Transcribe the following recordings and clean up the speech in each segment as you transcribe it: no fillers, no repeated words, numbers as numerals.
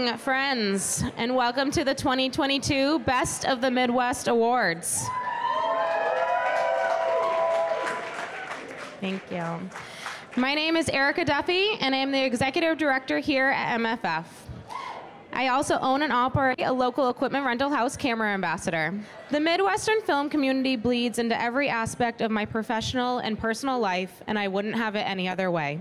evening, friends, and welcome to the 2022 Best of the Midwest Awards. Thank you. My name is Erica Duffy, and I am the Executive Director here at MFF. I also own and operate a local equipment rental house camera ambassador. The Midwestern film community bleeds into every aspect of my professional and personal life, and I wouldn't have it any other way.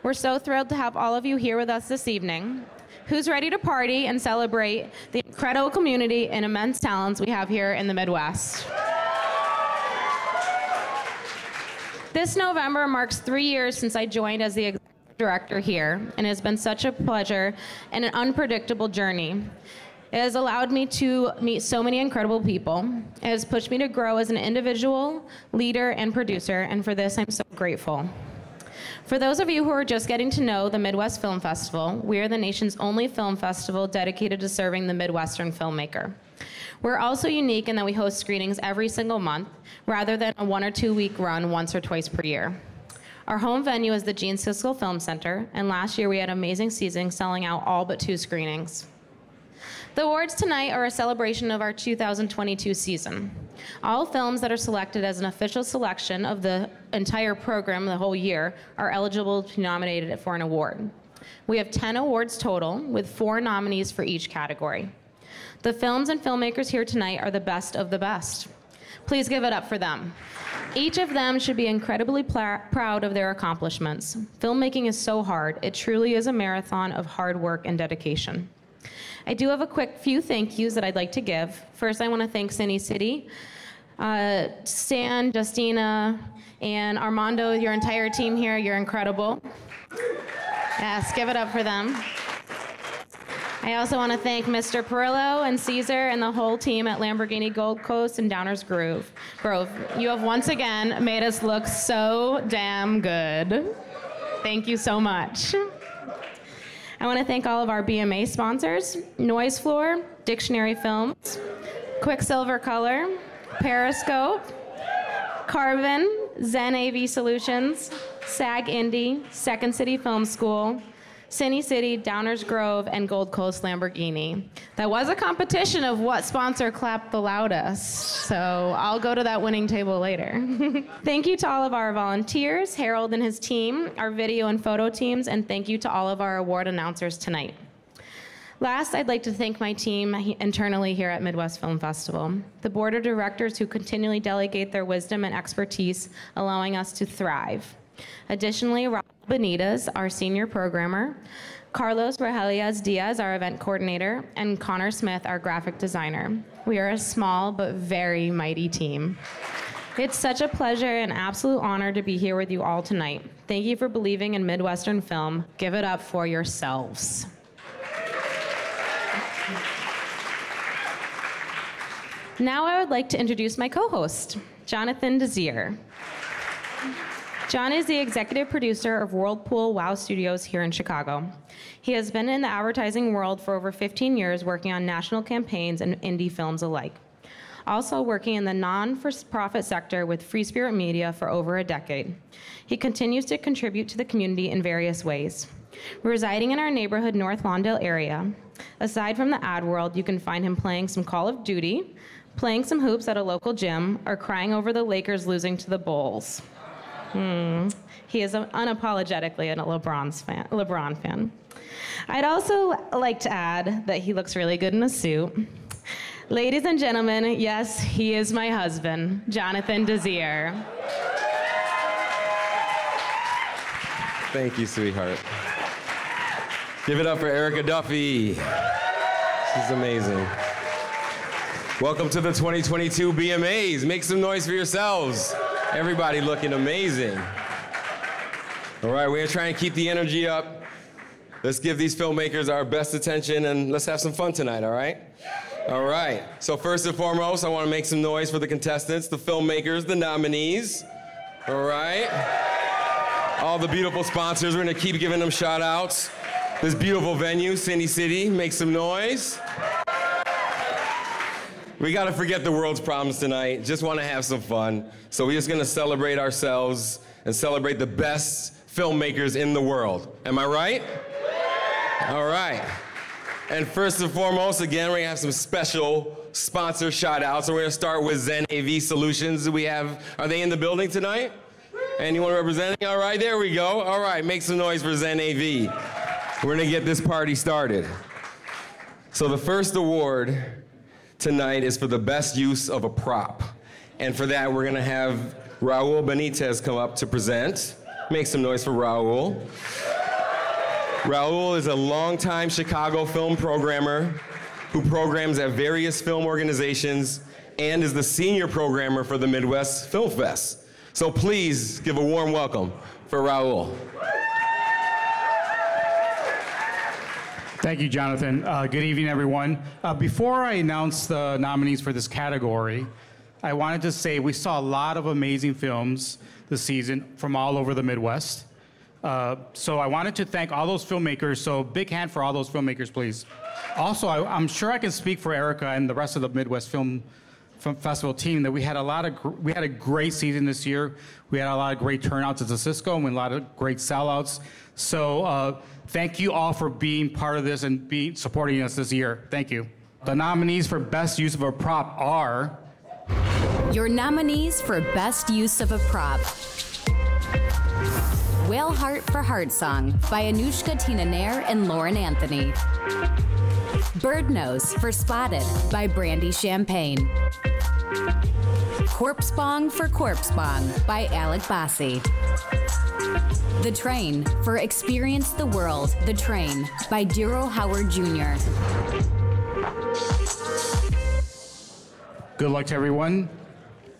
We're so thrilled to have all of you here with us this evening. Who's ready to party and celebrate the incredible community and immense talents we have here in the Midwest? This November marks 3 years since I joined as the executive director here, and it has been such a pleasure and an unpredictable journey. It has allowed me to meet so many incredible people. It has pushed me to grow as an individual, leader, and producer, and for this I'm so grateful. For those of you who are just getting to know the Midwest Film Festival, we are the nation's only film festival dedicated to serving the Midwestern filmmaker. We're also unique in that we host screenings every single month, rather than a 1 or 2 week run once or twice per year. Our home venue is the Gene Siskel Film Center, and last year we had amazing seating, selling out all but 2 screenings. The awards tonight are a celebration of our 2022 season. All films that are selected as an official selection of the entire program the whole year are eligible to be nominated for an award. We have 10 awards total, with 4 nominees for each category. The films and filmmakers here tonight are the best of the best. Please give it up for them. Each of them should be incredibly proud of their accomplishments. Filmmaking is so hard. It truly is a marathon of hard work and dedication. I do have a quick few thank yous that I'd like to give. First, I want to thank CineCity, Stan, Justina, and Armando, your entire team here. You're incredible. Yes, give it up for them. I also want to thank Mr. Perillo and Caesar and the whole team at Lamborghini Gold Coast and Downers Grove. You have once again made us look so damn good. Thank you so much. I want to thank all of our BMA sponsors: Noise Floor, Dictionary Films, Quicksilver Color, Periscope, Carbon, Zen AV Solutions, SAG Indie, Second City Film School, CineCity, Downers Grove, and Gold Coast Lamborghini. That was a competition of what sponsor clapped the loudest, so I'll go to that winning table later. Thank you to all of our volunteers, Harold and his team, our video and photo teams, and thank you to all of our award announcers tonight. Last, I'd like to thank my team internally here at Midwest Film Festival, the board of directors who continually delegate their wisdom and expertise, allowing us to thrive. Additionally, Rob Benitez, our senior programmer, Carlos Rahelias Diaz, our event coordinator, and Connor Smith, our graphic designer. We are a small but very mighty team. It's such a pleasure and absolute honor to be here with you all tonight. Thank you for believing in Midwestern film. Give it up for yourselves. Now I would like to introduce my co-host, Jonathan Desir. John is the executive producer of Whirlpool Wow Studios here in Chicago. He has been in the advertising world for over 15 years, working on national campaigns and indie films alike. Also working in the non-for-profit sector with Free Spirit Media for over a decade. He continues to contribute to the community in various ways. Residing in our neighborhood North Lawndale area, aside from the ad world, you can find him playing some Call of Duty, playing some hoops at a local gym, or crying over the Lakers losing to the Bulls. He is unapologetically a LeBron fan. I'd also like to add that he looks really good in a suit. Ladies and gentlemen, yes, he is my husband, Jonathan Desir. Thank you, sweetheart. Give it up for Erica Duffy. She's amazing. Welcome to the 2022 BMAs. Make some noise for yourselves. Everybody looking amazing. All right, we're gonna try and keep the energy up. Let's give these filmmakers our best attention and let's have some fun tonight, all right? All right, so first and foremost, I wanna make some noise for the contestants, the filmmakers, the nominees, all right? All the beautiful sponsors, we're gonna keep giving them shout outs. This beautiful venue, CineCity, make some noise. We gotta forget the world's problems tonight, just wanna have some fun. So we're just gonna celebrate ourselves and celebrate the best filmmakers in the world. Am I right? All right. And first and foremost, again, we're gonna have some special sponsor shout outs. So we're gonna start with Zen AV Solutions. Are they in the building tonight? Anyone representing? All right, there we go. All right, make some noise for Zen AV. We're gonna get this party started. So the first award tonight is for the best use of a prop. And for that, we're gonna have Raul Benitez come up to present. Make some noise for Raul. Raul is a longtime Chicago film programmer who programs at various film organizations and is the senior programmer for the Midwest Film Fest. So please give a warm welcome for Raul. Thank you, Jonathan. Good evening, everyone. Before I announce the nominees for this category, I wanted to say we saw a lot of amazing films this season from all over the Midwest. So I wanted to thank all those filmmakers, so big hand for all those filmmakers, please. Also, I'm sure I can speak for Erica and the rest of the Midwest Film Festival team that we had a great season this year. We had a lot of great turnouts at the Cisco and a lot of great sellouts. So thank you all for being part of this and supporting us this year. Thank you. The nominees for Best Use of a Prop are... Your nominees for Best Use of a Prop. Whale Heart for Heartsong by Anushka, Nair, and Lauryn Anthony. Bird Nose for Spotted by Brandy Champagne. Corpse Bong for Corpse Bong by Alec Bassi. The Train for Experience the World, The Train by Dero Howard Jr. Good luck to everyone.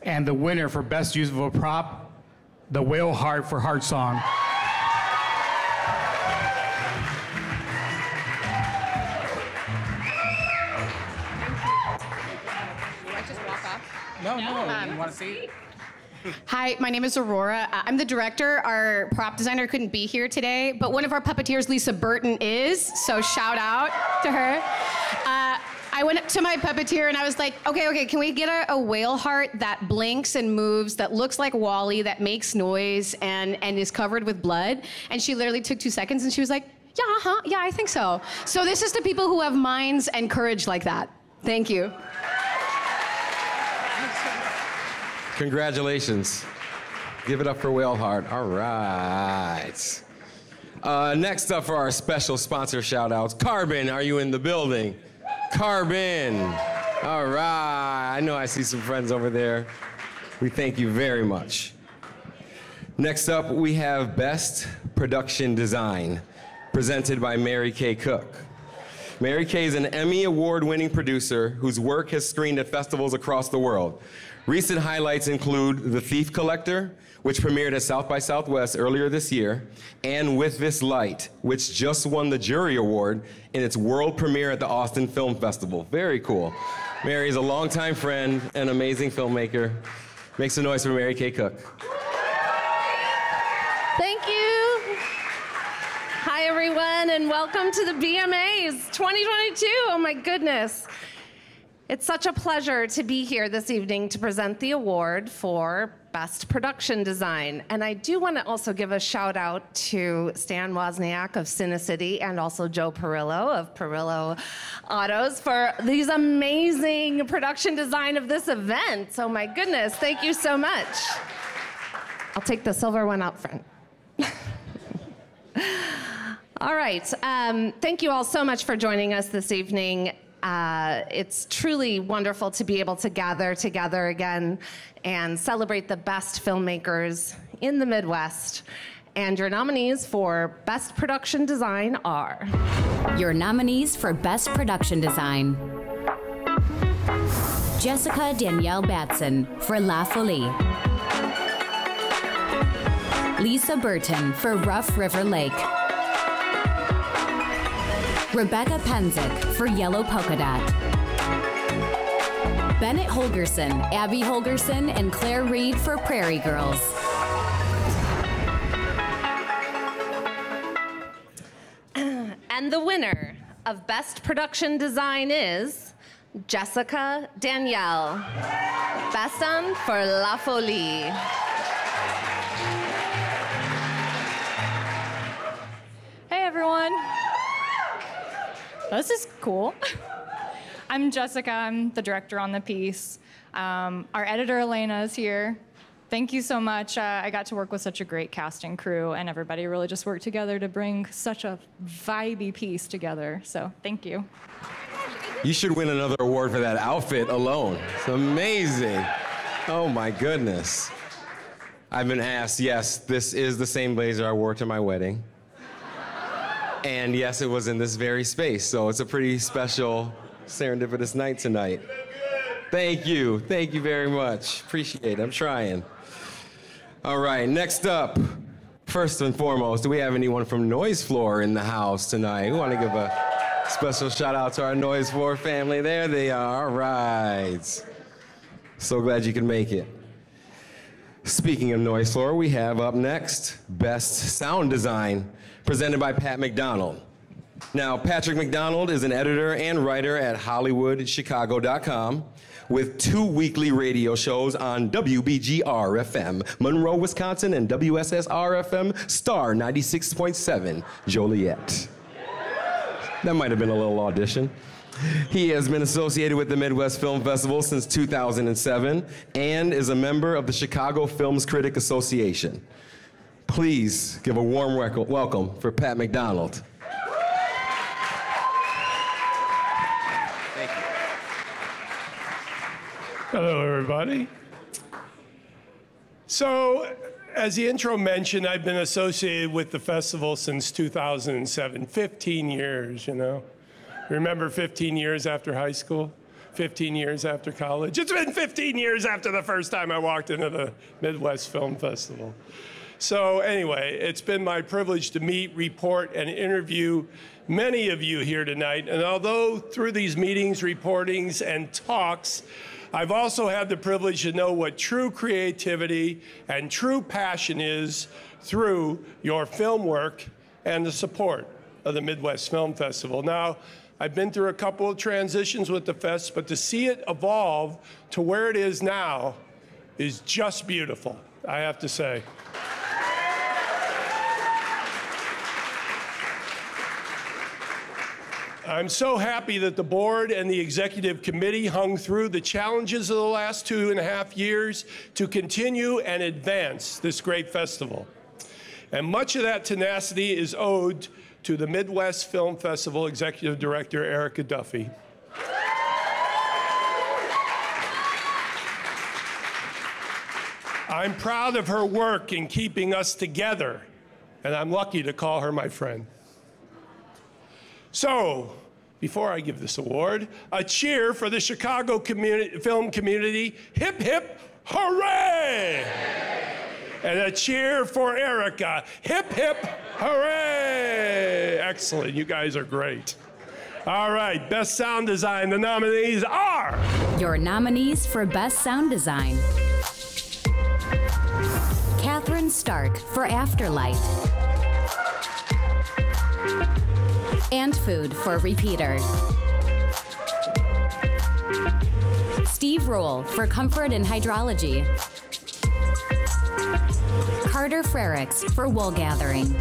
And the winner for Best Use of a Prop, the Whale Heart for Heartsong. No, you want to see? Hi, my name is Aurora. I'm the director. Our prop designer couldn't be here today, but one of our puppeteers, Lisa Burton, is, so shout out to her. I went up to my puppeteer and I was like, okay, can we get a whale heart that blinks and moves, that looks like Wally, that makes noise and is covered with blood? And she literally took 2 seconds and she was like, yeah, I think so. So this is to people who have minds and courage like that. Thank you. Congratulations. Give it up for Whale Heart. All right. Next up for our special sponsor shout outs, Carbon, are you in the building? Carbon. All right. I know I see some friends over there. We thank you very much. Next up, we have Best Production Design, presented by Mary Kay Cook. Mary Kay is an Emmy Award-winning producer whose work has screened at festivals across the world. Recent highlights include The Thief Collector, which premiered at South by Southwest earlier this year, and With This Light, which just won the Jury Award in its world premiere at the Austin Film Festival. Very cool. Mary is a longtime friend and amazing filmmaker. Make some noise for Mary Kay Cook. Thank you. Hi, everyone, and welcome to the BMAs 2022. Oh, my goodness. It's such a pleasure to be here this evening to present the award for Best Production Design. And I do want to also give a shout out to Stan Wozniak of CineCity and also Joe Perillo of Perillo Autos for these amazing production design of this event. Oh my goodness, thank you so much. I'll take the silver one out front. All right, thank you all so much for joining us this evening. It's truly wonderful to be able to gather together again and celebrate the best filmmakers in the Midwest. And your nominees for Best Production Design are... Your nominees for Best Production Design. Jessica Danielle Batson for La Folie. Lisa Burton for Rough River Lake. Rebecca Penzick for Yellow Polka Dot. Bennett Holgerson, Abby Holgerson, and Claire Reed for Prairie Girls. And the winner of Best Production Design is Jessica Danielle Batson for La Folie. Hey, everyone. This is cool. I'm Jessica. I'm the director on the piece. Our editor, Elena, is here. Thank you so much. I got to work with such a great casting crew, and everybody really just worked together to bring such a vibey piece together. So thank you. You should win another award for that outfit alone. It's amazing. Oh my goodness. I've been asked, yes, this is the same blazer I wore to my wedding. And yes, it was in this very space, so it's a pretty special, serendipitous night tonight. Thank you very much. Appreciate it, I'm trying. All right, next up, first and foremost, do we have anyone from Noise Floor in the house tonight? We want to give a special shout out to our Noise Floor family. There they are, all right. So glad you could make it. Speaking of Noise Floor, we have up next, Best Sound Design, presented by Pat McDonald. Now, Patrick McDonald is an editor and writer at HollywoodChicago.com with 2 weekly radio shows on WBGR-FM, Monroe, Wisconsin, and WSSR-FM, Star 96.7, Joliet. That might have been a little audition. He has been associated with the Midwest Film Festival since 2007 and is a member of the Chicago Films Critic Association. Please give a warm welcome for Pat McDonald. Thank you. Hello, everybody. So, as the intro mentioned, I've been associated with the festival since 2007, 15 years, you know. Remember 15 years after high school? 15 years after college? It's been 15 years after the first time I walked into the Midwest Film Festival. So anyway, it's been my privilege to meet, report, and interview many of you here tonight. And although through these meetings, reportings, and talks, I've also had the privilege to know what true creativity and true passion is through your film work and the support of the Midwest Film Festival. Now, I've been through a couple of transitions with the fest, but to see it evolve to where it is now is just beautiful, I have to say. I'm so happy that the board and the executive committee hung through the challenges of the last 2.5 years to continue and advance this great festival. And much of that tenacity is owed to the Midwest Film Festival Executive Director, Erica Duffy. I'm proud of her work in keeping us together, and I'm lucky to call her my friend. So, before I give this award, a cheer for the Chicago film community, hip hip hooray! And a cheer for Erica, hip hip hooray! Excellent, you guys are great. All right, Best Sound Design, the nominees are... Your nominees for Best Sound Design. Catherine Stark for Afterlight. Antfood for Repeater. Steve Roll for Comfort and Hydrology. Carter Frericks for Wool Gathering.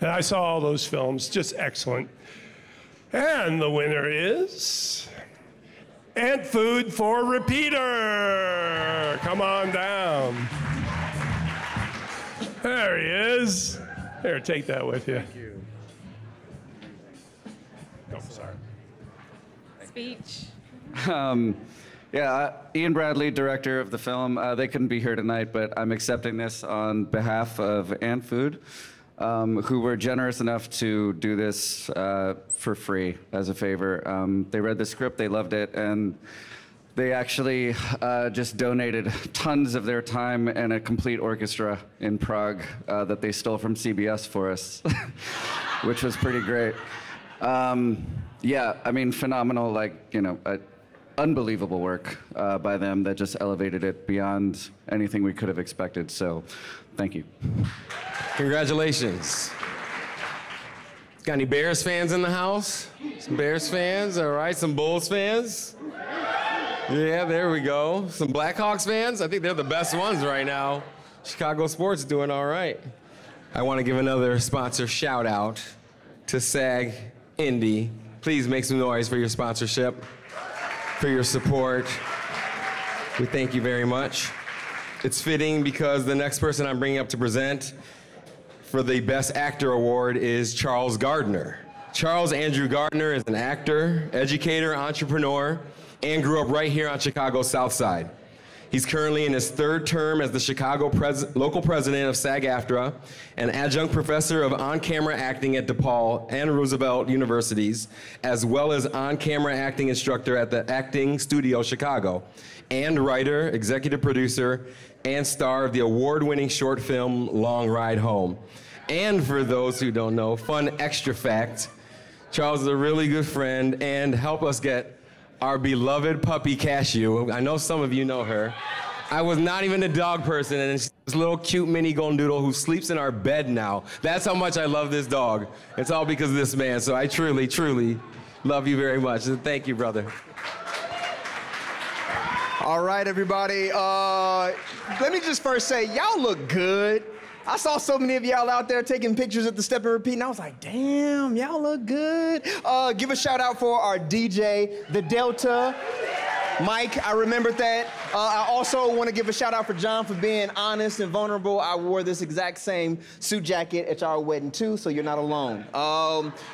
And I saw all those films, just excellent. And the winner is Antfood for Repeater. Come on down. There he is. Here, take that with you. Thank you. Oh, sorry. Speech. Ian Bradley, director of the film. They couldn't be here tonight, but I'm accepting this on behalf of Antfood, who were generous enough to do this for free as a favor. They read the script, they loved it, and they actually just donated tons of their time and a complete orchestra in Prague that they stole from CBS for us, which was pretty great. Yeah, I mean, phenomenal, unbelievable work by them that just elevated it beyond anything we could have expected. So, thank you. Congratulations. Got any Bears fans in the house? Some Bears fans, all right. Some Bulls fans? Yeah, there we go. Some Blackhawks fans? I think they're the best ones right now. Chicago sports doing all right. I want to give another sponsor shout out to SAG Indy. Please make some noise for your sponsorship, for your support. We thank you very much. It's fitting because the next person I'm bringing up to present for the Best Actor Award is Charles Gardner. Charles Andrew Gardner is an actor, educator, entrepreneur, and grew up right here on Chicago's South Side. He's currently in his third term as the Chicago local president of SAG-AFTRA, an adjunct professor of on-camera acting at DePaul and Roosevelt Universities, as well as on-camera acting instructor at the Acting Studio Chicago, and writer, executive producer, and star of the award-winning short film Long Ride Home. And for those who don't know, fun extra fact, Charles is a really good friend and helped us get our beloved puppy Cashew. I know some of you know her. I was not even a dog person, and she's this little cute mini golden doodle who sleeps in our bed now. That's how much I love this dog. It's all because of this man, so I truly, truly love you very much. And thank you, brother. All right, everybody. Let me just first say, y'all look good. I saw so many of y'all out there taking pictures at the Step and Repeat, and I was like, damn, y'all look good. Give a shout out for our DJ, The Delta, Mike, I remembered that. I also want to give a shout out for John for being honest and vulnerable. I wore this exact same suit jacket at our wedding too, so you're not alone.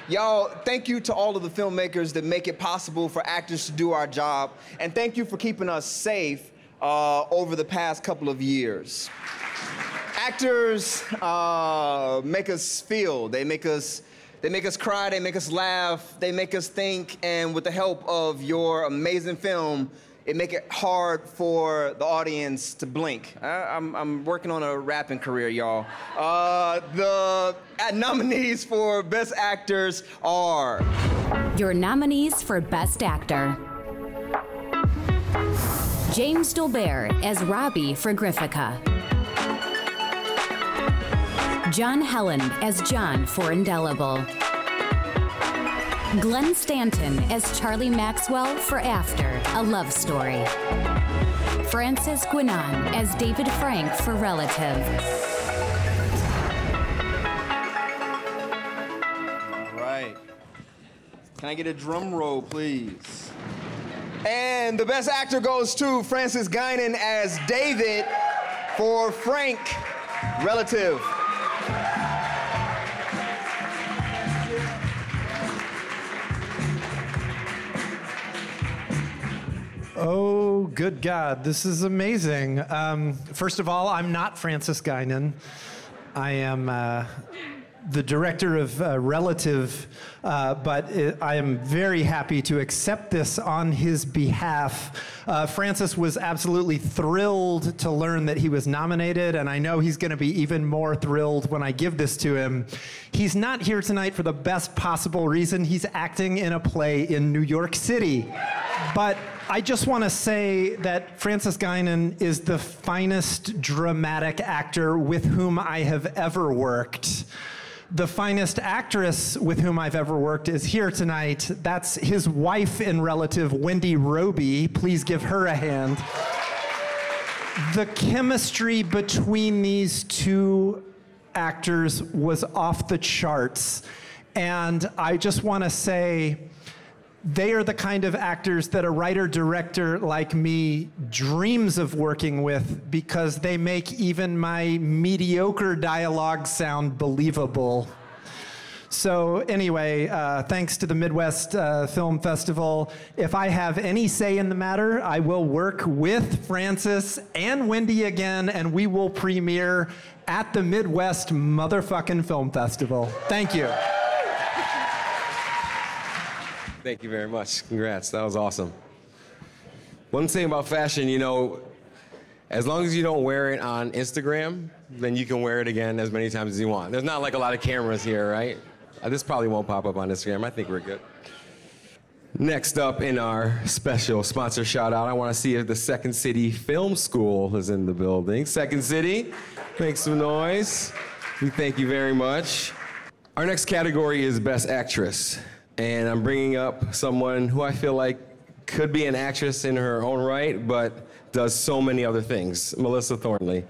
Y'all, thank you to all of the filmmakers that make it possible for actors to do our job, and thank you for keeping us safe over the past couple of years. Actors make us feel, they make us cry, they make us laugh, they make us think, and with the help of your amazing film, it make it hard for the audience to blink. I'm working on a rapping career, y'all. The nominees for Best Actors are... Your nominees for Best Actor. James Dolbear as Robbie for Griffica. John Helen as John for Indelible. Glenn Stanton as Charlie Maxwell for After, a Love Story. Francis Guinan as David Frank for Relative. All right. Can I get a drum roll, please? And the Best Actor goes to Francis Guinan as David for Frank, Relative. Oh, good God, this is amazing. First of all, I'm not Francis Guinan. I am the director of Relative, but I am very happy to accept this on his behalf. Francis was absolutely thrilled to learn that he was nominated, and I know he's going to be even more thrilled when I give this to him. He's not here tonight for the best possible reason. He's acting in a play in New York City. But I just want to say that Francis Guinan is the finest dramatic actor with whom I have ever worked. The finest actress with whom I've ever worked is here tonight. That's his wife and relative, Wendy Roby. Please give her a hand. The chemistry between these two actors was off the charts. And I just want to say, they are the kind of actors that a writer-director like me dreams of working with because they make even my mediocre dialogue sound believable. So anyway, thanks to the Midwest Film Festival. If I have any say in the matter, I will work with Francis and Wendy again, and we will premiere at the Midwest motherfucking Film Festival. Thank you. Thank you very much. Congrats. That was awesome. One thing about fashion, you know, as long as you don't wear it on Instagram, then you can wear it again as many times as you want. There's not like a lot of cameras here, right? This probably won't pop up on Instagram. I think we're good. Next up in our special sponsor shout out, I want to see if the CineCity Film School is in the building. CineCity, make some noise. We thank you very much. Our next category is Best Actress. And I'm bringing up someone who I feel like could be an actress in her own right, but does so many other things, Melissa Thornley.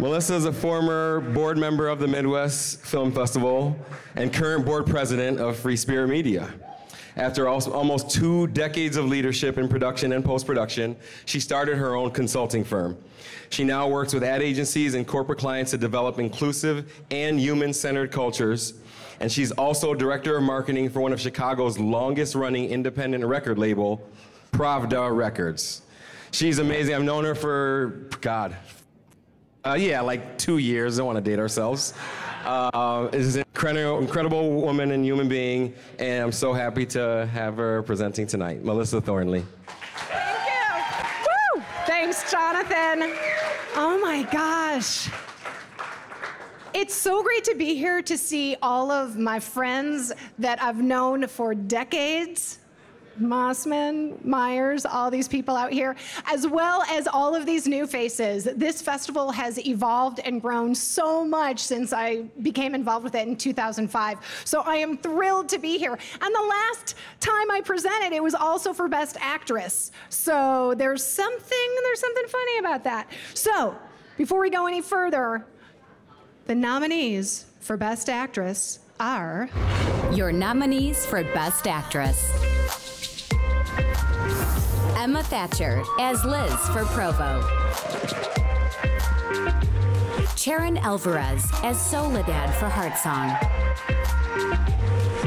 Melissa is a former board member of the Midwest Film Festival and current board president of Free Spirit Media. After almost 2 decades of leadership in production and post-production, she started her own consulting firm. She now works with ad agencies and corporate clients to develop inclusive and human-centered cultures. And she's also director of marketing for one of Chicago's longest-running independent record label, Pravda Records. She's amazing. I've known her for, God, like 2 years. Don't want to date ourselves. Is an incredible woman and human being, and I'm so happy to have her presenting tonight. Melissa Thornley. Thank you. Woo! Thanks, Jonathan. Oh my gosh. It's so great to be here to see all of my friends that I've known for decades. Mossman, Myers, all these people out here, as well as all of these new faces. This festival has evolved and grown so much since I became involved with it in 2005. So I am thrilled to be here. And the last time I presented, it was also for Best Actress. So there's something funny about that. So before we go any further, the nominees for Best Actress are... Your nominees for Best Actress. Emma Thatcher as Liz for Provo. Sharon Alvarez as Soledad for Heartsong.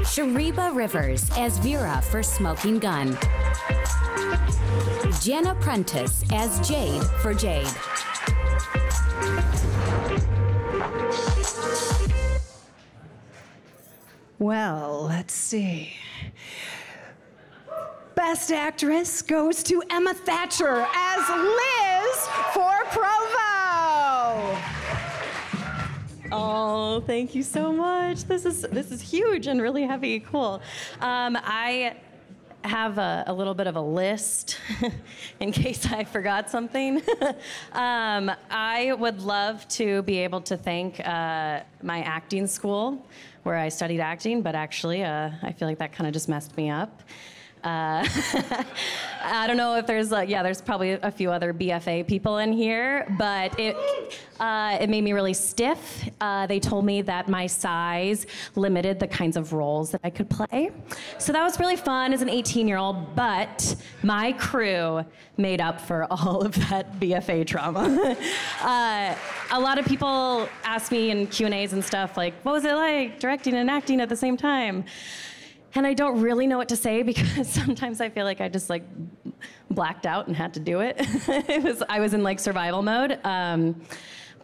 Shariba Rivers as Vera for Smoking Gun. Jenna Prentice as Jade for Jade. Well, let's see. Best Actress goes to Emma Thatcher as Liz for Provo. Oh, thank you so much. This is huge and really heavy. Cool. I have a little bit of a list in case I forgot something. I would love to be able to thank my acting school where I studied acting, but actually I feel like that kind of just messed me up. I don't know if there's there's probably a few other BFA people in here, but it made me really stiff. They told me that my size limited the kinds of roles that I could play. So that was really fun as an 18-year-old, but my crew made up for all of that BFA trauma. A lot of people ask me in Q&As and stuff like, what was it like directing and acting at the same time? And I don't really know what to say because sometimes I feel like I just like blacked out and had to do it. I was in like survival mode.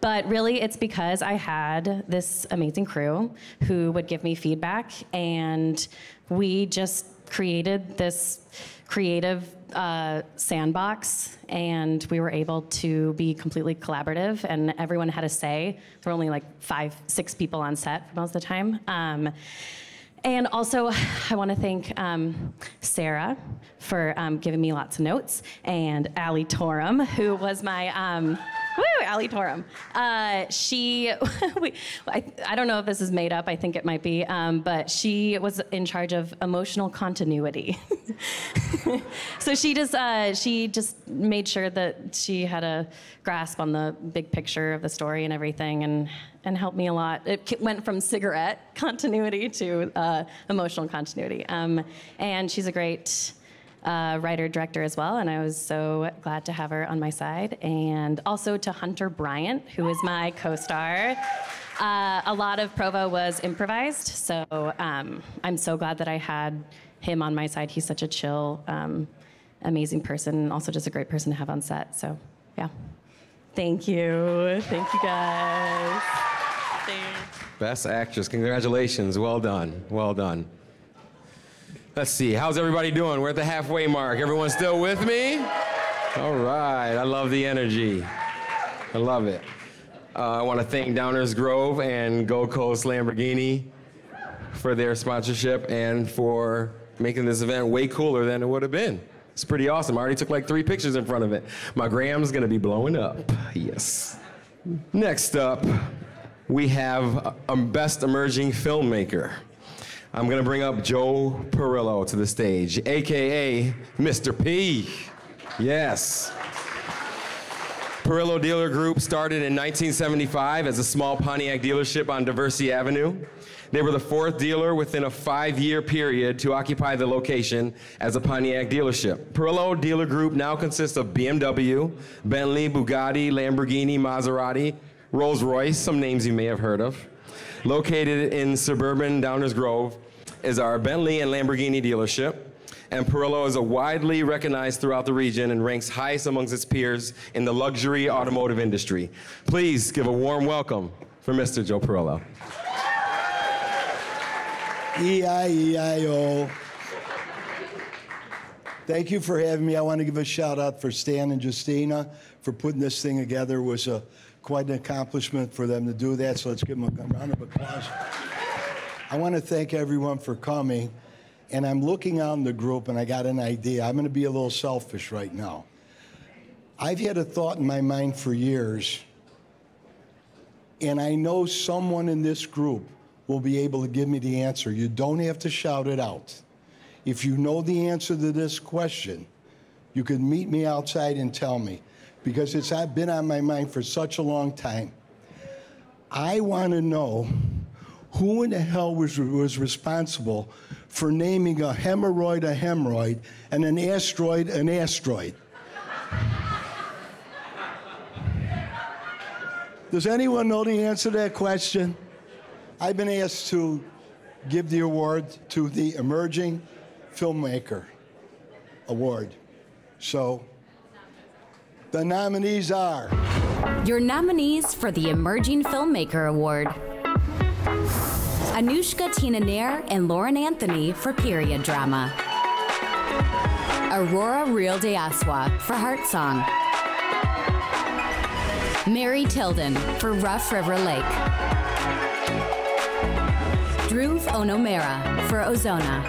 But really it's because I had this amazing crew who would give me feedback, and we just created this creative sandbox, and we were able to be completely collaborative, and everyone had a say. There were only like 5-6 people on set most of the time. And also, I want to thank Sarah for giving me lots of notes, and Allie Torum, who was my, Allie Torum. I don't know if this is made up, I think it might be, but she was in charge of emotional continuity. So she just made sure that she had a grasp on the big picture of the story and everything, and helped me a lot. It went from cigarette continuity to emotional continuity. And she's a great writer-director as well, and I was so glad to have her on my side. And also to Hunter Bryant, who is my co-star. A lot of Provo was improvised, so I'm so glad that I had him on my side. He's such a chill, amazing person, and also just a great person to have on set, so yeah. Thank you. Thank you, guys. Thanks. Best Actress, congratulations, well done, well done. Let's see, how's everybody doing? We're at the halfway mark. Everyone still with me? All right, I love the energy. I love it. I want to thank Downers Grove and Gold Coast Lamborghini for their sponsorship and for making this event way cooler than it would have been. It's pretty awesome. I already took like 3 pictures in front of it. My gram's gonna be blowing up, yes. Next up, we have a Best Emerging Filmmaker. I'm gonna bring up Joe Perillo to the stage, AKA Mr. P. Yes. Perillo Dealer Group started in 1975 as a small Pontiac dealership on Diversity Avenue. They were the 4th dealer within a 5-year period to occupy the location as a Pontiac dealership. Perillo Dealer Group now consists of BMW, Bentley, Bugatti, Lamborghini, Maserati, Rolls-Royce, some names you may have heard of. Located in suburban Downers Grove is our Bentley and Lamborghini dealership. And Perillo is widely recognized throughout the region and ranks highest amongst its peers in the luxury automotive industry. Please give a warm welcome for Mr. Joe Perillo. E-I-E-I-O. Thank you for having me. I want to give a shout out for Stan and Justina for putting this thing together. It was quite an accomplishment for them to do that, so let's give them a round of applause. I want to thank everyone for coming. And I'm looking out in the group, and I got an idea. I'm going to be a little selfish right now. I've had a thought in my mind for years, and I know someone in this group will be able to give me the answer. You don't have to shout it out. If you know the answer to this question, you can meet me outside and tell me, because it's been on my mind for such a long time. I want to know who in the hell was responsible for naming a hemorrhoid, and an asteroid an asteroid. Does anyone know the answer to that question? I've been asked to give the award to the Emerging Filmmaker Award. So, the nominees are... Your nominees for the Emerging Filmmaker Award. Anushka Tina Nair and Lauryn Anthony for period drama. Aurora Real de Aswa for Heartsong. Mary Tilden for Rough River Lake. Dhruv Onomera for Ozona.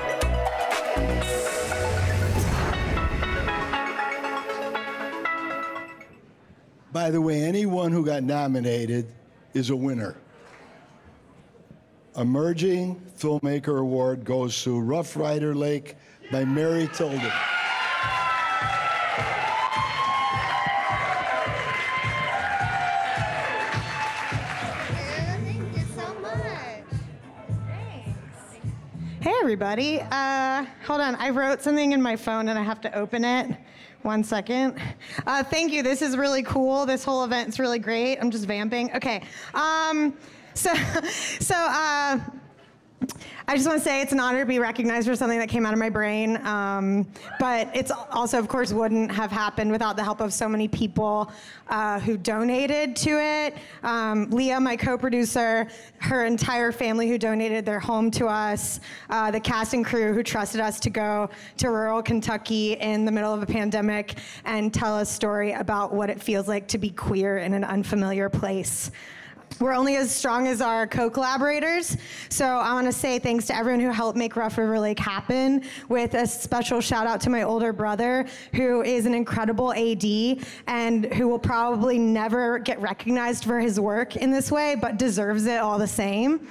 By the way, anyone who got nominated is a winner. Emerging Filmmaker Award goes to Rough Rider Lake by Mary Tilden. Thank you so much. Hey, everybody. Hold on. I wrote something in my phone, and I have to open it. 1 second. Thank you. This is really cool. This whole event's really great. I'm just vamping. Okay. I just want to say it's an honor to be recognized for something that came out of my brain, but it's also, of course, wouldn't have happened without the help of so many people who donated to it. Leah, my co-producer, her entire family who donated their home to us, the cast and crew who trusted us to go to rural Kentucky in the middle of a pandemic and tell a story about what it feels like to be queer in an unfamiliar place. We're only as strong as our co-collaborators, so I want to say thanks to everyone who helped make Rough River Lake happen, with a special shout out to my older brother, who is an incredible AD and who will probably never get recognized for his work in this way, but deserves it all the same.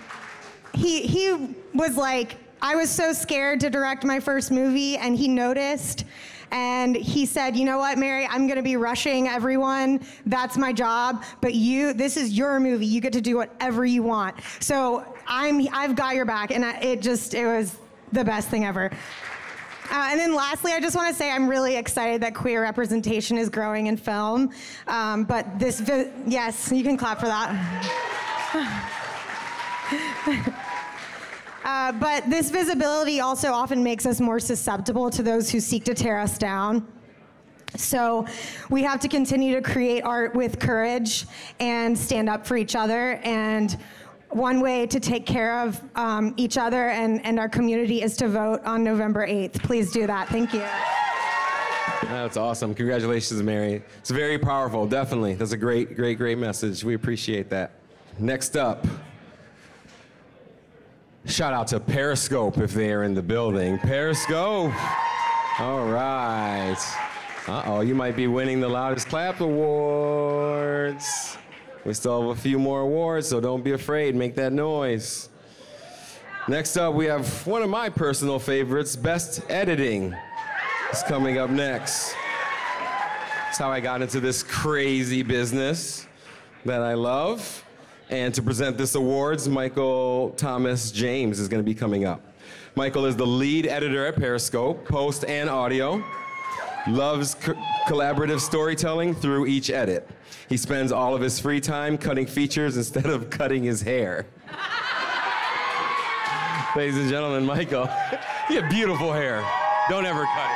He was like, I was so scared to direct my first movie, and he noticed. And he said, you know what, Mary, I'm gonna be rushing everyone. That's my job, but this is your movie. You get to do whatever you want. So I've got your back, and it was the best thing ever. And then lastly, I just want to say I'm really excited that queer representation is growing in film. But yes, you can clap for that. But this visibility also often makes us more susceptible to those who seek to tear us down. So we have to continue to create art with courage and stand up for each other. And one way to take care of each other and our community is to vote on November 8th. Please do that. Thank you. That's awesome. Congratulations, Mary. It's very powerful, definitely. That's a great, great, great message. We appreciate that. Next up, shout out to Periscope if they are in the building. Periscope. All right. Uh-oh, you might be winning the Loudest Clap Awards. We still have a few more awards, so don't be afraid. Make that noise. Next up, we have one of my personal favorites, Best Editing. It's coming up next. how I got into this crazy business that I love. And to present this awards, Michael Thomas James is going to be coming up. Michael is the lead editor at Periscope, post and audio. Loves collaborative storytelling through each edit. He spends all of his free time cutting features instead of cutting his hair. Ladies and gentlemen, Michael, you have beautiful hair. Don't ever cut it.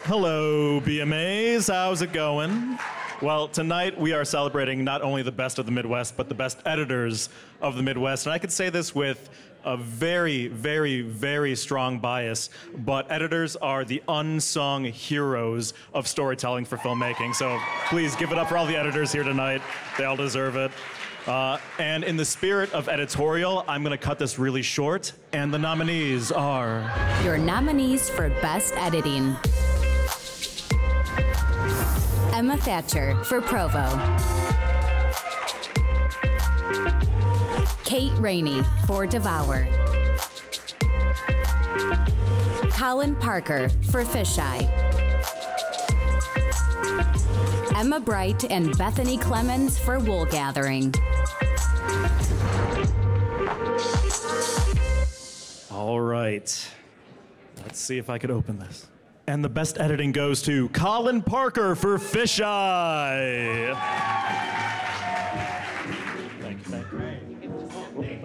Hello, BMAs. How's it going? Well, tonight we are celebrating not only the best of the Midwest, but the best editors of the Midwest. And I could say this with a very, very, very strong bias, but editors are the unsung heroes of storytelling for filmmaking. So please give it up for all the editors here tonight. They all deserve it. And in the spirit of editorial, I'm going to cut this really short. And the nominees are... Your nominees for Best Editing. Emma Thatcher for Provo. Kate Rainey for Devour. Colin Parker for Fisheye. Emma Bright and Bethany Clemens for Wool Gathering. All right. Let's see if I could open this. And the best editing goes to Colin Parker for Fisheye. Thank you.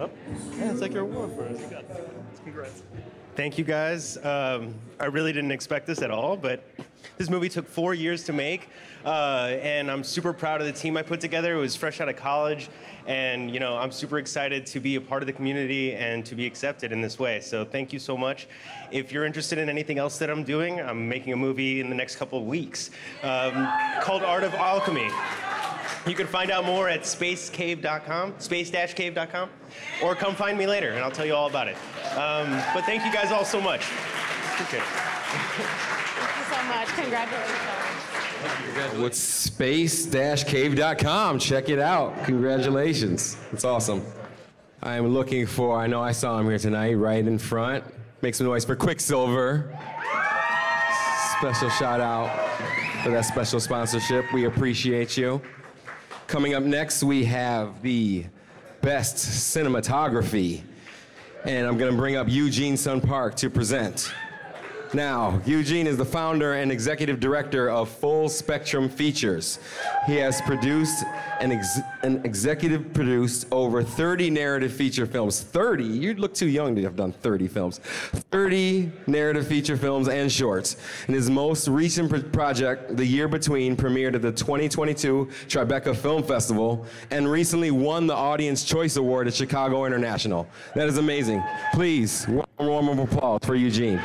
Oh, yeah, it's like your award for us. You got it. Congrats. Thank you, guys. I really didn't expect this at all, but this movie took 4 years to make, and I'm super proud of the team I put together. It was fresh out of college, and you know, I'm super excited to be a part of the community and to be accepted in this way. So thank you so much. If you're interested in anything else that I'm doing, I'm making a movie in the next couple of weeks called Art of Alchemy. You can find out more at spacecave.com, space-cave.com, or come find me later and I'll tell you all about it. But thank you guys all so much. Appreciate it. Thank you so much. Congratulations. With space-cave.com. Check it out. Congratulations. It's awesome. I'm looking for, I know I saw him here tonight, right in front. Make some noise for Quicksilver. Special shout out for that special sponsorship. We appreciate you. Coming up next, we have the best cinematography. And I'm gonna bring up Eugene Sun Park to present. Now, Eugene is the founder and executive director of Full Spectrum Features. He has produced and executive produced over 30 narrative feature films. 30? You look too young to have done 30 films. 30 narrative feature films and shorts. And his most recent project, The Year Between, premiered at the 2022 Tribeca Film Festival and recently won the Audience Choice Award at Chicago International. That is amazing. Please, warm of applause for Eugene.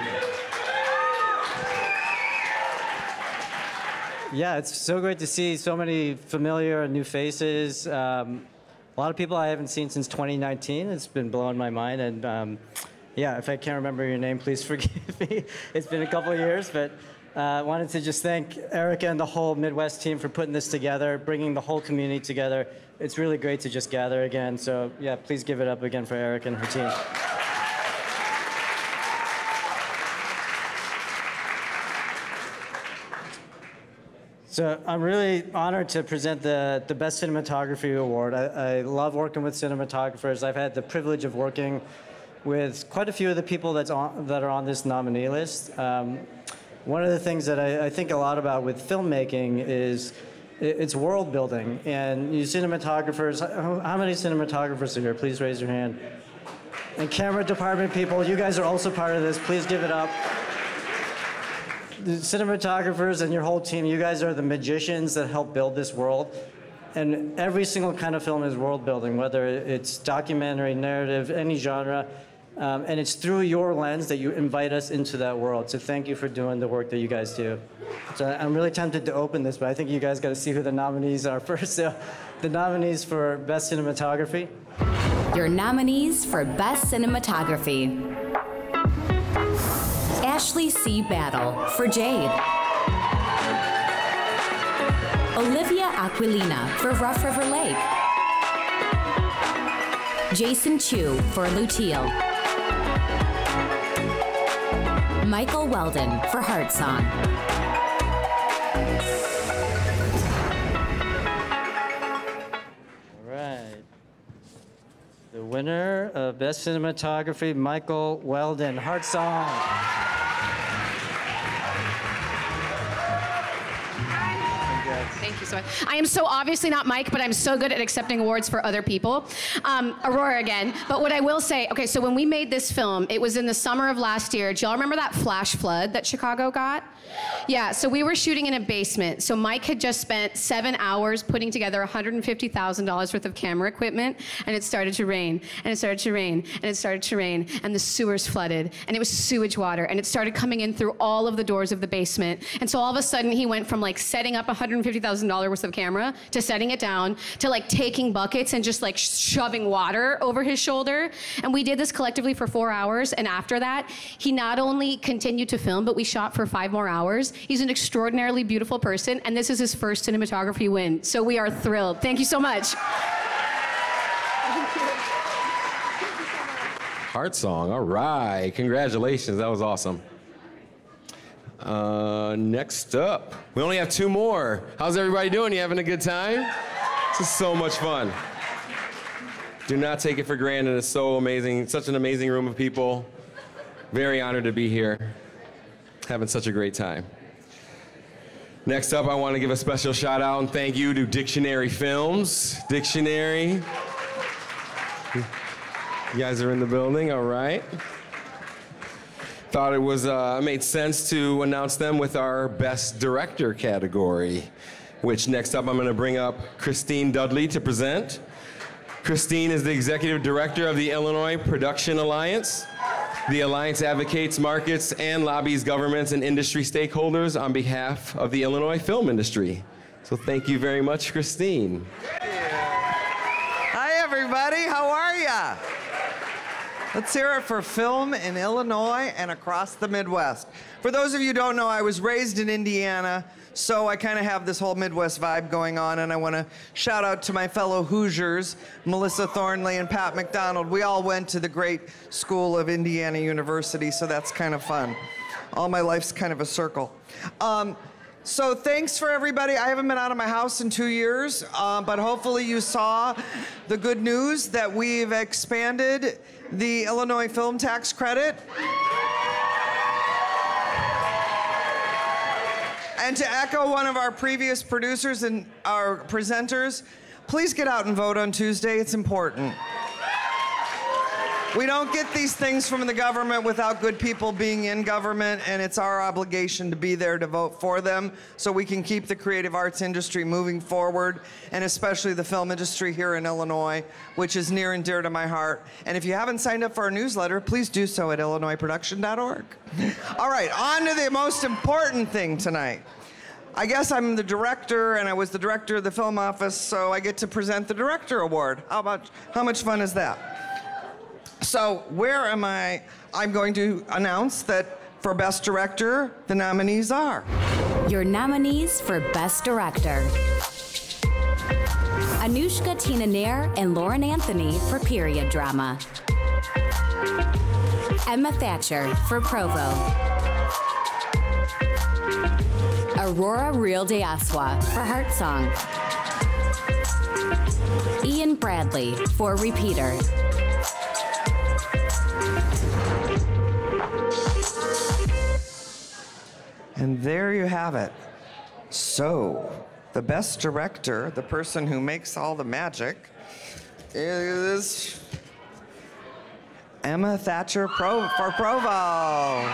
Yeah, it's so great to see so many familiar new faces. A lot of people I haven't seen since 2019. It's been blowing my mind. And yeah, if I can't remember your name, please forgive me. It's been a couple of years, but I wanted to just thank Erica and the whole Midwest team for putting this together, bringing the whole community together. It's really great to just gather again. So yeah, please give it up again for Erica and her team. So I'm really honored to present the Best Cinematography Award. I love working with cinematographers. I've had the privilege of working with quite a few of the people that are on this nominee list. One of the things that I think a lot about with filmmaking is it's world building. And you cinematographers, how many cinematographers are here? Please raise your hand. And camera department people, you guys are also part of this. Please give it up. The cinematographers and your whole team, you guys are the magicians that help build this world. And every single kind of film is world building, whether it's documentary, narrative, any genre. And it's through your lens that you invite us into that world. So thank you for doing the work that you guys do. So I'm really tempted to open this, but I think you guys got to see who the nominees are first. So the nominees for Best Cinematography. Your nominees for Best Cinematography. Ashley C. Battle for Jade. Olivia Aquilina for Rough River Lake. Jason Chu for Luteal. Michael Weldon for Heartsong. All right. The winner of Best Cinematography, Michael Weldon, Heartsong. Thank you so much. I am so obviously not Mike, but I'm so good at accepting awards for other people. Aurora again. But what I will say, okay, so when we made this film, it was in the summer of last year. Do y'all remember that flash flood that Chicago got? Yeah, so we were shooting in a basement. So Mike had just spent 7 hours putting together $150,000 worth of camera equipment, and it started to rain, and it started to rain, and it started to rain, and the sewers flooded, and it was sewage water, and it started coming in through all of the doors of the basement. And so all of a sudden, he went from like setting up $150,000 worth of camera to setting it down to like taking buckets and just like shoving water over his shoulder. And we did this collectively for 4 hours, and after that, he not only continued to film, but we shot for 5 more hours. He's an extraordinarily beautiful person, and this is his first cinematography win. So we are thrilled. Thank you so much. Heartsong, all right. Congratulations, that was awesome. Next up, we only have 2 more. How's everybody doing? You having a good time? This is so much fun. Do not take it for granted. It's so amazing. Such an amazing room of people. Very honored to be here. Having such a great time. Next up, I want to give a special shout out and thank you to Dictionary Films. Dictionary. You guys are in the building, all right. Thought it was made sense to announce them with our Best Director category, which next up I'm going to bring up Christine Dudley to present. Christine is the Executive Director of the Illinois Production Alliance. The Alliance advocates, markets, and lobbies governments and industry stakeholders on behalf of the Illinois film industry. So thank you very much, Christine. Hi, everybody. How are ya? Let's hear it for film in Illinois and across the Midwest. For those of you who don't know, I was raised in Indiana, so I kind of have this whole Midwest vibe going on, and I want to shout out to my fellow Hoosiers, Melissa Thornley and Pat McDonald. We all went to the great school of Indiana University, so that's kind of fun. All my life's kind of a circle. So thanks for everybody. I haven't been out of my house in 2 years, but hopefully you saw the good news that we've expanded the Illinois Film Tax Credit. And to echo one of our previous producers and our presenters, please get out and vote on Tuesday. It's important. We don't get these things from the government without good people being in government, and it's our obligation to be there to vote for them so we can keep the creative arts industry moving forward, and especially the film industry here in Illinois, which is near and dear to my heart. And if you haven't signed up for our newsletter, please do so at illinoisproduction.org. All right, on to the most important thing tonight. I guess I'm the director, and I was the director of the film office, so I get to present the Director Award. How much fun is that? So where am I? I'm going to announce that for Best Director, the nominees are. Your nominees for Best Director. Anushka Tina Nair and Lauryn Anthony for period drama. Emma Thatcher for Provo. Aurora Real de Asua for Heartsong. Ian Bradley for Repeater. And there you have it. So, the Best Director, the person who makes all the magic, is Emma Thatcher for Provo.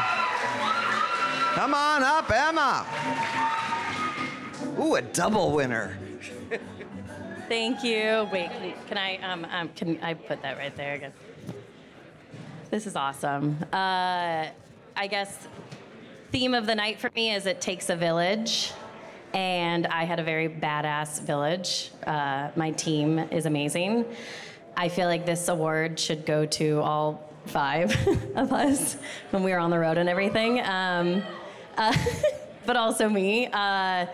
Come on up, Emma. Ooh, a double winner. Thank you. Wait, can I put that right there again? This is awesome. I guess theme of the night for me is it takes a village, and I had a very badass village. My team is amazing. I feel like this award should go to all 5 of us when we were on the road and everything, but also me. I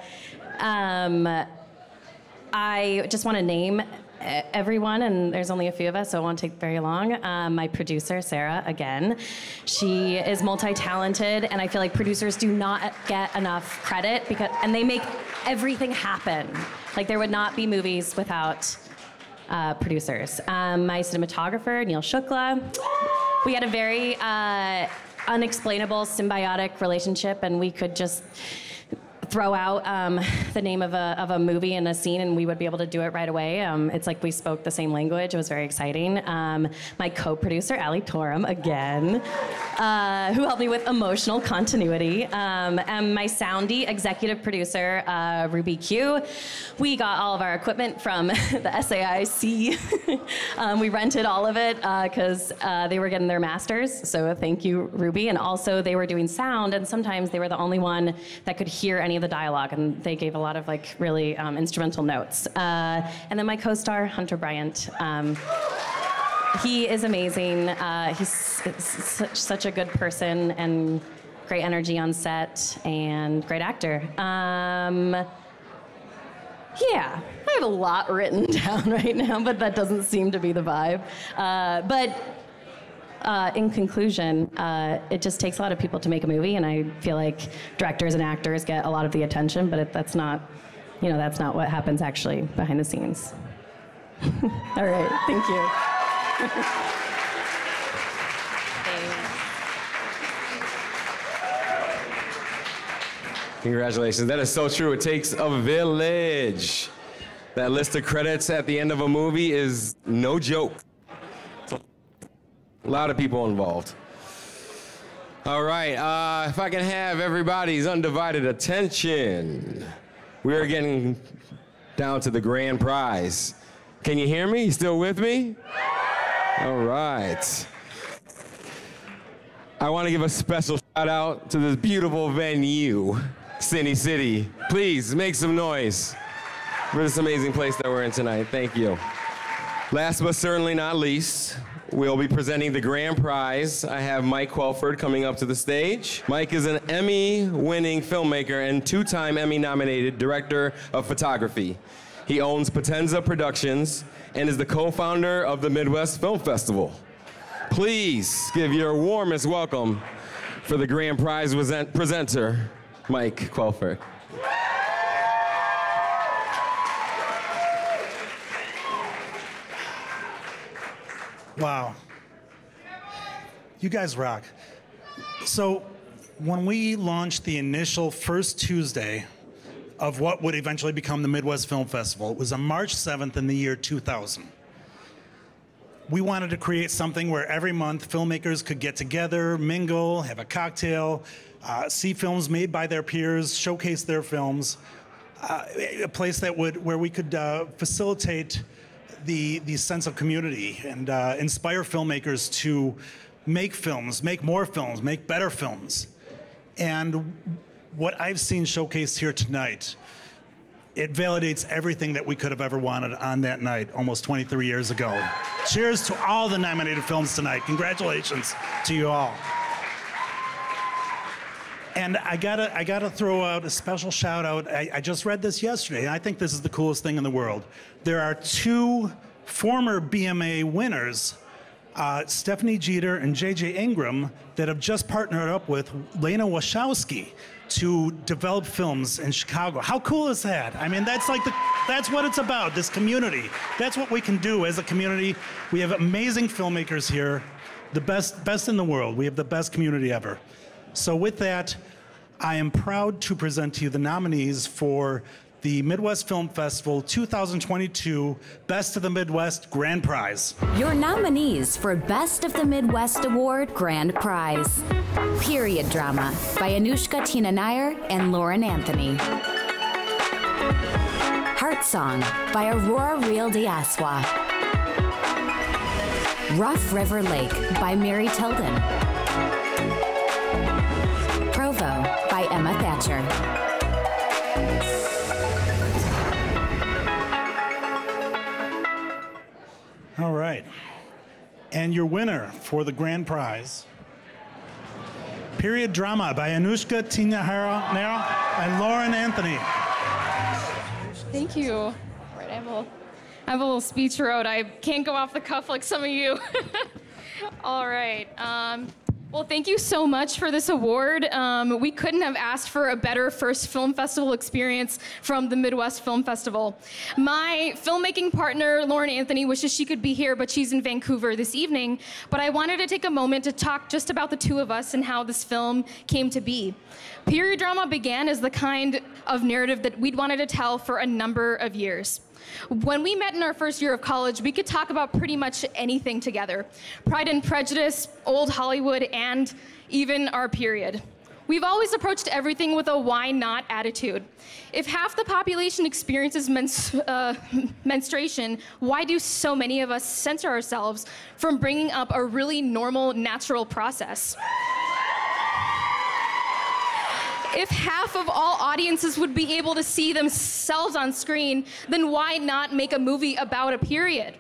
just want to name everyone, and there's only a few of us, so it won't take very long. My producer, Sarah, again. She is multi-talented, and I feel like producers do not get enough credit, and they make everything happen. Like, there would not be movies without producers. My cinematographer, Neil Shukla. We had a very unexplainable symbiotic relationship, and we could just throw out the name of a movie and a scene, and we would be able to do it right away. It's like we spoke the same language. It was very exciting. My co-producer, Ali Torum, again, who helped me with emotional continuity. And my soundy executive producer, Ruby Q. We got all of our equipment from the SAIC. We rented all of it because they were getting their masters. So thank you, Ruby. And also they were doing sound, and sometimes they were the only one that could hear any of the dialogue, and they gave a lot of like really instrumental notes. And then my co-star, Hunter Bryant. He is amazing. He's such a good person and great energy on set and great actor. Yeah, I have a lot written down right now, but that doesn't seem to be the vibe. In conclusion, it just takes a lot of people to make a movie, and I feel like directors and actors get a lot of the attention, but that's not what happens actually behind the scenes. All right, thank you. Congratulations. That is so true. It takes a village. That list of credits at the end of a movie is no joke. A lot of people involved. All right, if I can have everybody's undivided attention. We are getting down to the grand prize. Can you hear me? You still with me? All right. I want to give a special shout out to this beautiful venue, CineCity. Please make some noise for this amazing place that we're in tonight. Thank you. Last but certainly not least, we'll be presenting the grand prize. I have Mike Quelford coming up to the stage. Mike is an Emmy-winning filmmaker and two-time Emmy-nominated director of photography. He owns Potenza Productions and is the co-founder of the Midwest Film Festival. Please give your warmest welcome for the grand prize presenter, Mike Quelford. Wow. You guys rock. So when we launched the initial first Tuesday of what would eventually become the Midwest Film Festival, it was on March 7th in the year 2000. We wanted to create something where every month filmmakers could get together, mingle, have a cocktail, see films made by their peers, showcase their films, a place where we could facilitate the sense of community and inspire filmmakers to make films, make more films, make better films. And what I've seen showcased here tonight, it validates everything that we could have ever wanted on that night almost 23 years ago. Cheers to all the nominated films tonight. Congratulations to you all. And I gotta throw out a special shout out. I just read this yesterday, and I think this is the coolest thing in the world. There are two former BMA winners, Stephanie Jeter and JJ Ingram, that have just partnered up with Lena Wachowski to develop films in Chicago. How cool is that? I mean, that's what it's about, this community. That's what we can do as a community. We have amazing filmmakers here, the best in the world. We have the best community ever. So with that, I am proud to present to you the nominees for the Midwest Film Festival 2022 Best of the Midwest Grand Prize. Your nominees for Best of the Midwest Award Grand Prize. Period Drama by Anushka Tina Nair and Lauryn Anthony. Heartsong by Aurora Real de Aswa. Rough River Lake by Mary Tilden. Provo by Emma Thatcher. All right. And your winner for the grand prize, Period Drama by Anushka Tina Nair and Lauryn Anthony. Thank you. Right, have a little speech wrote. I can't go off the cuff like some of you. All right. Well, thank you so much for this award. We couldn't have asked for a better first film festival experience from the Midwest Film Festival. My filmmaking partner, Lauryn Anthony, wishes she could be here, but she's in Vancouver this evening. But I wanted to take a moment to talk just about the two of us and how this film came to be. Period drama began as the kind of narrative that we'd wanted to tell for a number of years. When we met in our first year of college, we could talk about pretty much anything together. Pride and Prejudice, old Hollywood, and even our period. We've always approached everything with a why not attitude. If half the population experiences menstruation, why do so many of us censor ourselves from bringing up a really normal, natural process? If half of all audiences would be able to see themselves on screen, then why not make a movie about a period?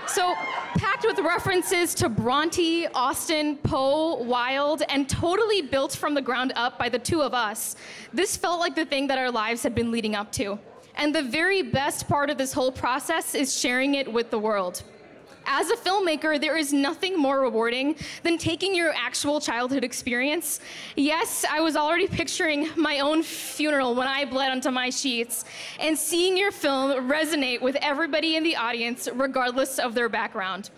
So, packed with references to Bronte, Austen, Poe, Wilde, and totally built from the ground up by the two of us, this felt like the thing that our lives had been leading up to. And the very best part of this whole process is sharing it with the world. As a filmmaker, there is nothing more rewarding than taking your actual childhood experience. Yes, I was already picturing my own funeral when I bled onto my sheets, and seeing your film resonate with everybody in the audience, regardless of their background.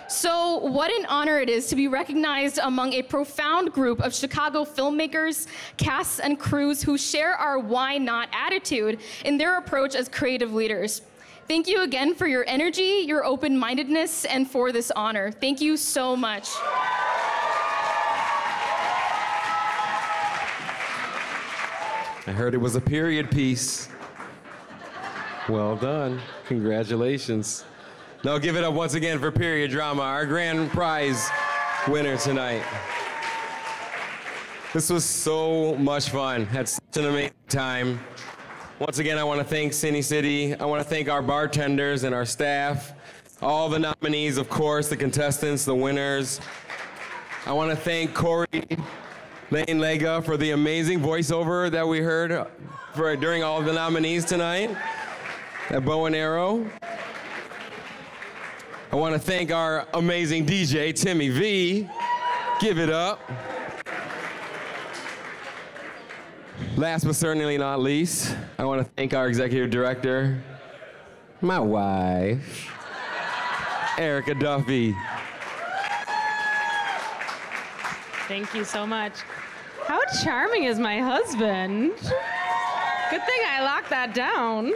So what an honor it is to be recognized among a profound group of Chicago filmmakers, casts, and crews who share our why not attitude in their approach as creative leaders. Thank you again for your energy, your open-mindedness, and for this honor. Thank you so much. I heard it was a period piece. Well done. Congratulations. Now give it up once again for Period Drama, our grand prize winner tonight. This was so much fun. Had such an amazing time. Once again, I want to thank CineCity. I want to thank our bartenders and our staff, all the nominees, of course, the contestants, the winners. I want to thank Corey Lane Lega for the amazing voiceover that we heard during all of the nominees tonight at Bow and Arrow. I want to thank our amazing DJ, Timmy V. Give it up. Last but certainly not least, I want to thank our executive director, my wife, Erica Duffy. Thank you so much. How charming is my husband? Good thing I locked that down.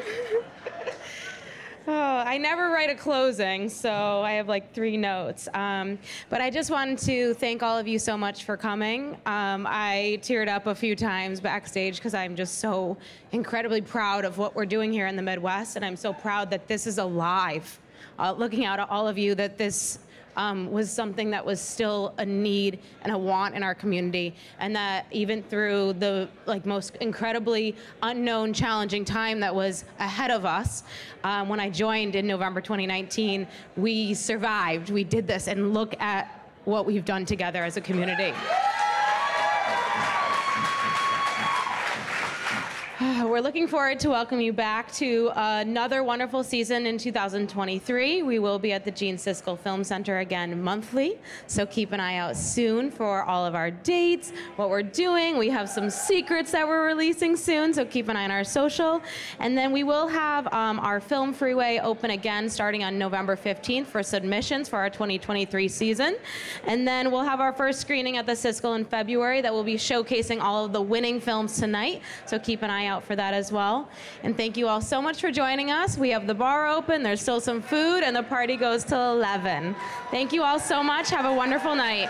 Oh, I never write a closing, so I have like 3 notes. But I just wanted to thank all of you so much for coming. I teared up a few times backstage because I'm just so incredibly proud of what we're doing here in the Midwest, and I'm so proud that this is alive. Looking out at all of you, that this was something that was still a need and a want in our community, and that even through the most incredibly unknown, challenging time that was ahead of us, when I joined in November 2019, we survived. We did this, and look at what we've done together as a community. We're looking forward to welcoming you back to another wonderful season in 2023. We will be at the Gene Siskel Film Center again monthly, so keep an eye out soon for all of our dates, what we're doing. We have some secrets that we're releasing soon, so keep an eye on our social. And then we will have our Film Freeway open again starting on November 15th for submissions for our 2023 season. And then we'll have our first screening at the Siskel in February that will be showcasing all of the winning films tonight, so keep an eye out for that as well. And thank you all so much for joining us. We have the bar open, there's still some food, and the party goes till 11. Thank you all so much. Have a wonderful night.